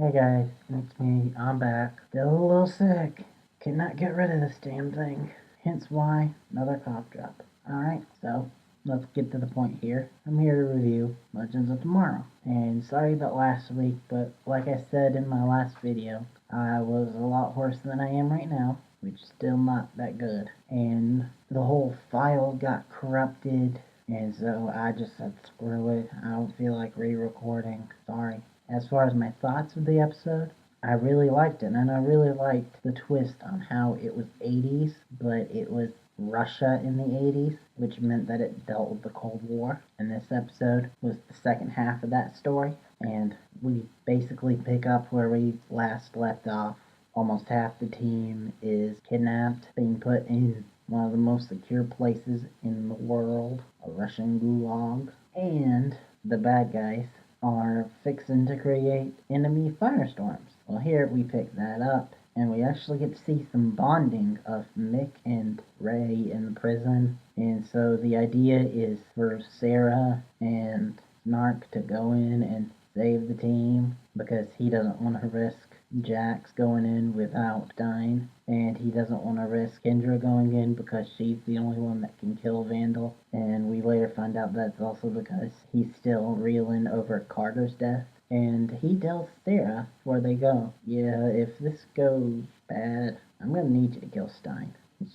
Hey guys, it's me. I'm back. Still a little sick. Cannot get rid of this damn thing. Hence why another cough drop. Alright, so let's get to the point here. I'm here to review Legends of Tomorrow. And sorry about last week, but like I said in my last video, I was a lot worse than I am right now, which is still not that good. And the whole file got corrupted, and so I just said screw it. I don't feel like re-recording. Sorry. As far as my thoughts of the episode, I really liked it, and I really liked the twist on how it was 80s, but it was Russia in the 80s, which meant that it dealt with the Cold War. And this episode was the second half of that story, and we basically pick up where we last left off. Almost half the team is kidnapped, being put in one of the most secure places in the world, a Russian gulag, and the bad guys are fixing to create enemy firestorms. Well, here we pick that up, and we actually get to see some bonding of Mick and Ray in the prison. And so the idea is for Sarah and Snark to go in and save the team because he doesn't want to risk Jax going in without dying, and he doesn't want to risk Kendra going in because she's the only one that can kill Vandal. And we later find out that's also because he's still reeling over Carter's death. And he tells Sarah before they go, yeah, if this goes bad, I'm gonna need you to kill Stein.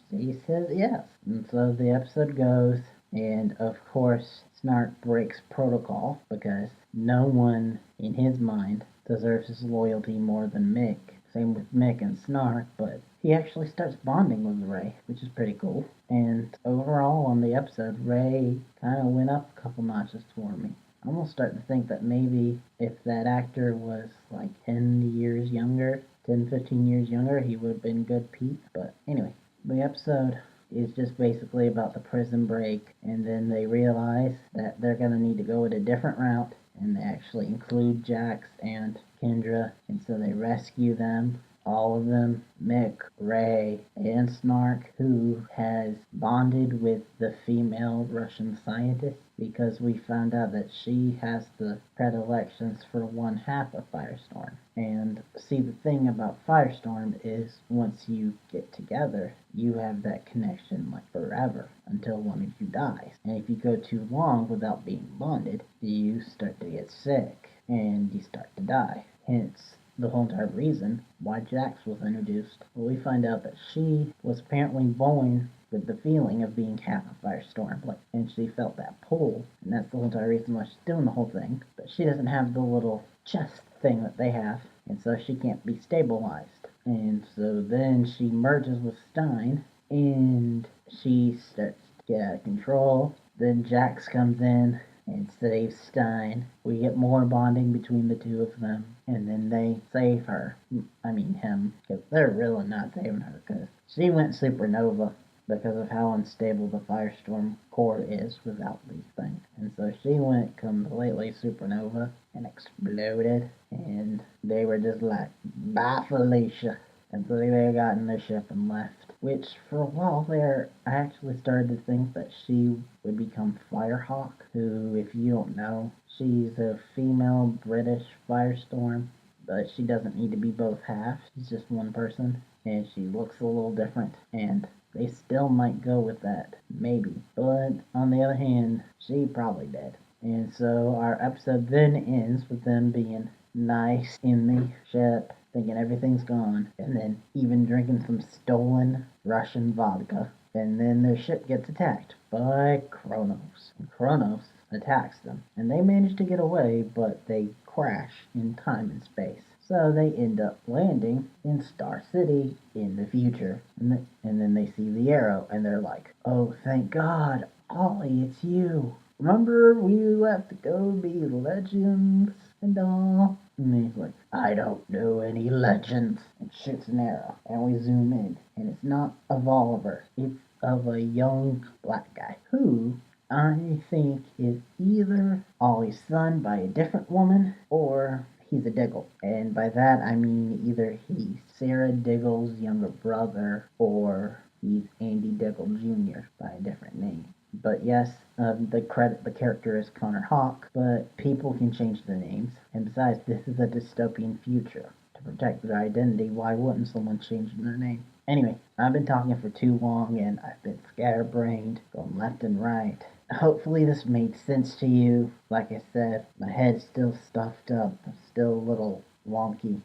She says yes. And so the episode goes, and of course, Snark breaks protocol because no one in his mind deserves his loyalty more than Mick. Same with Mick and Snark, but he actually starts bonding with Ray, which is pretty cool. And overall on the episode, Ray kind of went up a couple notches for me. I'm almost starting to think that maybe if that actor was like 10 years younger, 10, 15 years younger, he would have been good Pete. But anyway, the episode is just basically about the prison break, and then they realize that they're going to need to go at a different route, and they actually include Jax and Kendra, and so they rescue them, all of them, Mick, Ray, and Snark, who has bonded with the female Russian scientist because we found out that she has the predilections for one half of Firestorm. And see, the thing about Firestorm is once you get together, you have that connection like forever until one of you dies. And if you go too long without being bonded, you start to get sick and you start to die. Hence, the whole entire reason why Jax was introduced. Well, we find out that she was apparently born with the feeling of being half a firestorm, like, and she felt that pull, and that's the whole entire reason why she's doing the whole thing. But she doesn't have the little chest thing that they have, and so she can't be stabilized. And so then she merges with Stein, and she starts to get out of control. Then Jax comes in and saves Stein. We get more bonding between the two of them, and then they save her. I mean him, because they're really not saving her, because she went supernova because of how unstable the Firestorm core is without these things. And so she went completely supernova and exploded, and they were just like, bye Felicia. And so they got in their ship and left. Which, for a while there, I actually started to think that she would become Firehawk, who, if you don't know, she's a female British Firestorm, but she doesn't need to be both halves. She's just one person, and she looks a little different, and they still might go with that, maybe. But on the other hand, she probably did. And so our episode then ends with them being nice in the ship, thinking everything's gone, and then even drinking some stolen Russian vodka. And then their ship gets attacked by Kronos. And Kronos attacks them, and they manage to get away, but they crash in time and space. So they end up landing in Star City in the future. And then they see the arrow, and they're like, oh, thank God, Ollie, it's you. Remember we left to go be legends and all? And he's like, I don't know any legends. And shoots an arrow. And we zoom in. And it's not of Oliver. It's of a young black guy who I think is either Ollie's son by a different woman or he's a Diggle. And by that I mean either he's Sarah Diggle's younger brother or he's Andy Diggle Jr. by a different name. But yes, the character is Connor Hawk, but people can change their names. And besides, this is a dystopian future. To protect their identity, why wouldn't someone change their name? Anyway, I've been talking for too long and I've been scatterbrained, going left and right. Hopefully this made sense to you. Like I said, my head's still stuffed up, still a little wonky,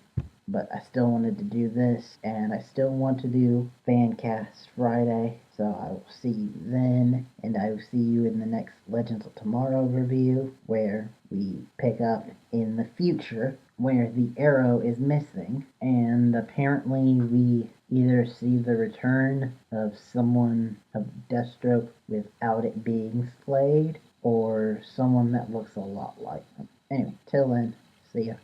but I still wanted to do this, and I still want to do Fancast Friday. So I will see you then, and I will see you in the next Legends of Tomorrow review, where we pick up in the future, where the arrow is missing, and apparently we either see the return of someone of Deathstroke without it being Slade, or someone that looks a lot like him. Anyway, till then, see ya.